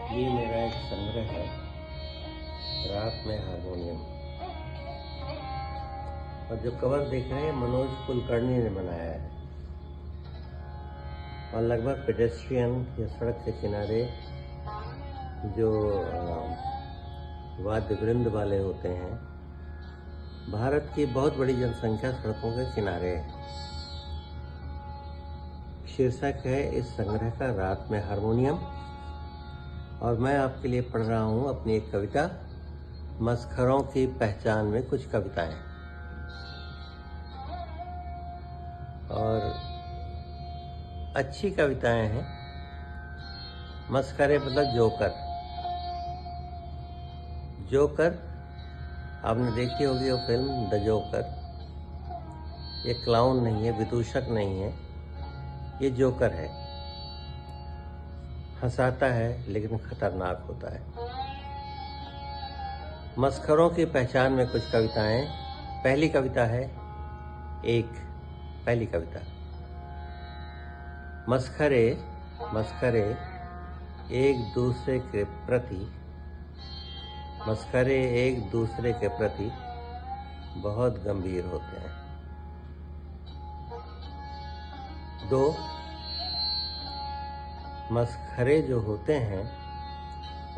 ये मेरा एक संग्रह है, रात में हारमोनियम। और जो कवर देख रहे हैं मनोज कुलकर्णी ने बनाया है और लगभग पेडेस्ट्रियन या सड़क के किनारे जो वाद्य वृंद वाले होते हैं, भारत की बहुत बड़ी जनसंख्या सड़कों के किनारे है। शीर्षक है इस संग्रह का रात में हारमोनियम। और मैं आपके लिए पढ़ रहा हूँ अपनी एक कविता, मसखरों की पहचान में कुछ कविताएं। और अच्छी कविताएं हैं। मस्खरे मतलब जोकर। जोकर आपने देखी होगी वो फिल्म द जोकर। ये क्लाउन नहीं है, विदूषक नहीं है, ये जोकर है। हंसाता है लेकिन खतरनाक होता है। मस्खरों की पहचान में कुछ कविताएं। पहली कविता है पहली कविता। मस्खरे मस्खरे एक दूसरे के प्रति, मस्खरे एक दूसरे के प्रति बहुत गंभीर होते हैं। 2, मस्खरे जो होते हैं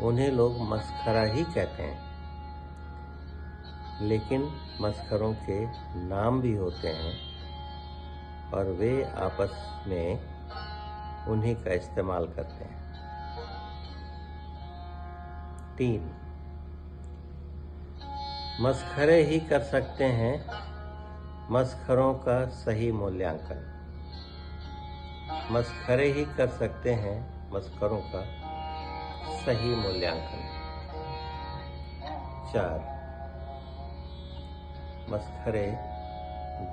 उन्हें लोग मस्खरा ही कहते हैं, लेकिन मस्खरों के नाम भी होते हैं और वे आपस में उन्हीं का इस्तेमाल करते हैं। 3, मस्खरे ही कर सकते हैं मस्खरों का सही मूल्यांकन। मस्खरे ही कर सकते हैं मस्खरों का सही मूल्यांकन। 4, मस्खरे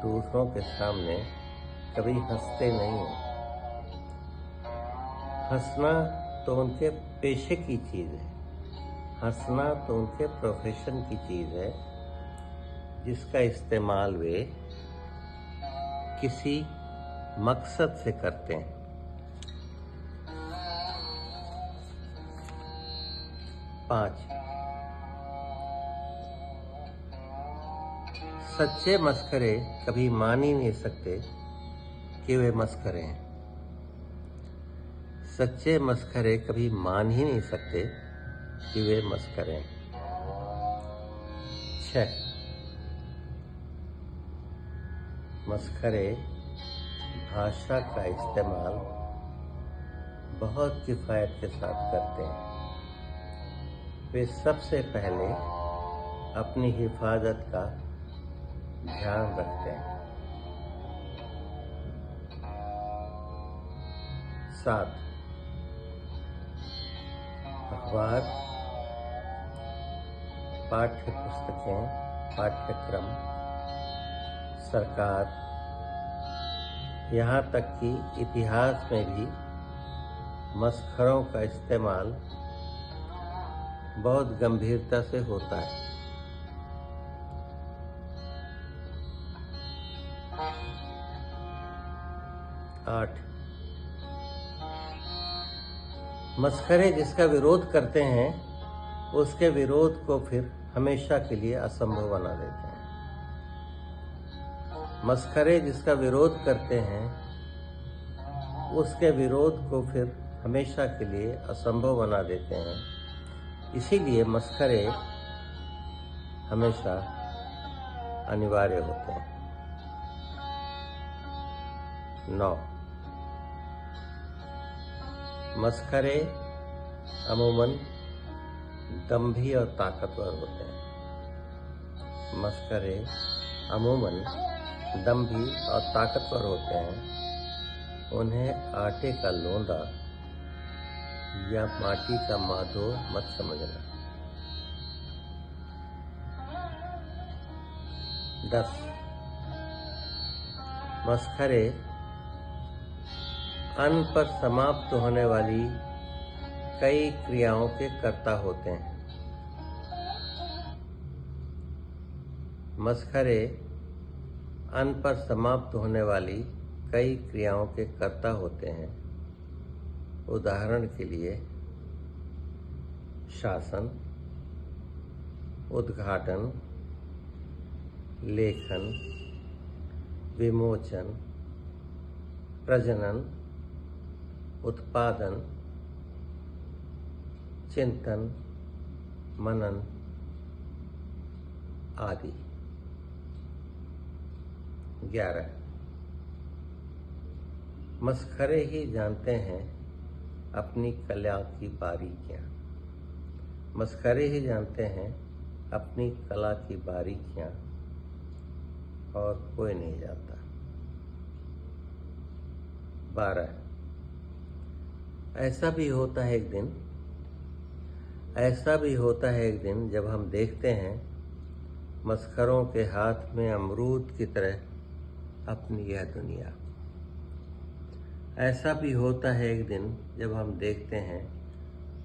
दूसरों के सामने कभी हंसते नहीं हैं। हंसना तो उनके पेशे की चीज़ है, हंसना तो उनके प्रोफेशन की चीज़ है, जिसका इस्तेमाल वे किसी मकसद से करते हैं। 5, सच्चे मस्खरे कभी मान ही नहीं सकते कि वे मस्खरे हैं। सच्चे मस्खरे कभी मान ही नहीं सकते कि वे मस्खरे हैं। 6, मस्खरे भाषा का इस्तेमाल बहुत किफ़ायत के साथ करते हैं। वे सबसे पहले अपनी हिफाजत का ध्यान रखते हैं। 7, अखबार, पाठ्य पुस्तकें, पाठ्यक्रम, सरकार, यहाँ तक कि इतिहास में भी मस्खरों का इस्तेमाल बहुत गंभीरता से होता है। 8, मस्खरे जिसका विरोध करते हैं उसके विरोध को फिर हमेशा के लिए असंभव बना देते हैं। मस्खरे जिसका विरोध करते हैं उसके विरोध को फिर हमेशा के लिए असंभव बना देते हैं। इसीलिए मस्खरे हमेशा अनिवार्य होते हैं। 9, मस्खरे अमूमन दंभी और ताकतवर होते हैं। मस्खरे अमूमन दंभी और ताकतवर होते हैं। उन्हें आटे का लोंदा या माटी का माधो मत समझना। 10, मस्खरे अन्न पर समाप्त होने वाली कई क्रियाओं के कर्ता होते हैं। मस्खरे अन्न पर समाप्त होने वाली कई क्रियाओं के कर्ता होते हैं। उदाहरण के लिए शासन, उद्घाटन, लेखन, विमोचन, प्रजनन, उत्पादन, चिंतन, मनन आदि। 11 मसखरे ही जानते हैं अपनी कला की बारीकियां। मसखरे ही जानते हैं अपनी कला की बारीकियां, और कोई नहीं जानता। 12 ऐसा भी होता है एक दिन जब हम देखते हैं मसखरों के हाथ में अमरूद की तरह अपनी यह दुनिया। ऐसा भी होता है एक दिन जब हम देखते हैं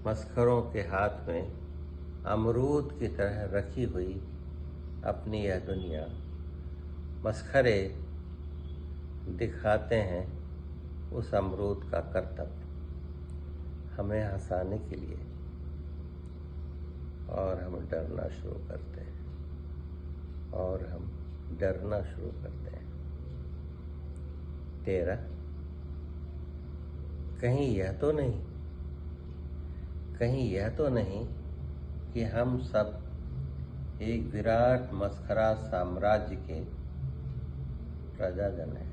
मसखरों के हाथ में अमरूद की तरह रखी हुई अपनी यह दुनिया। मसखरे दिखाते हैं उस अमरूद का करतब हमें हंसाने के लिए, और हम डरना शुरू करते हैं, तेरह कहीं यह तो नहीं कि हम सब एक विराट मसखरा साम्राज्य के प्रजाजन हैं।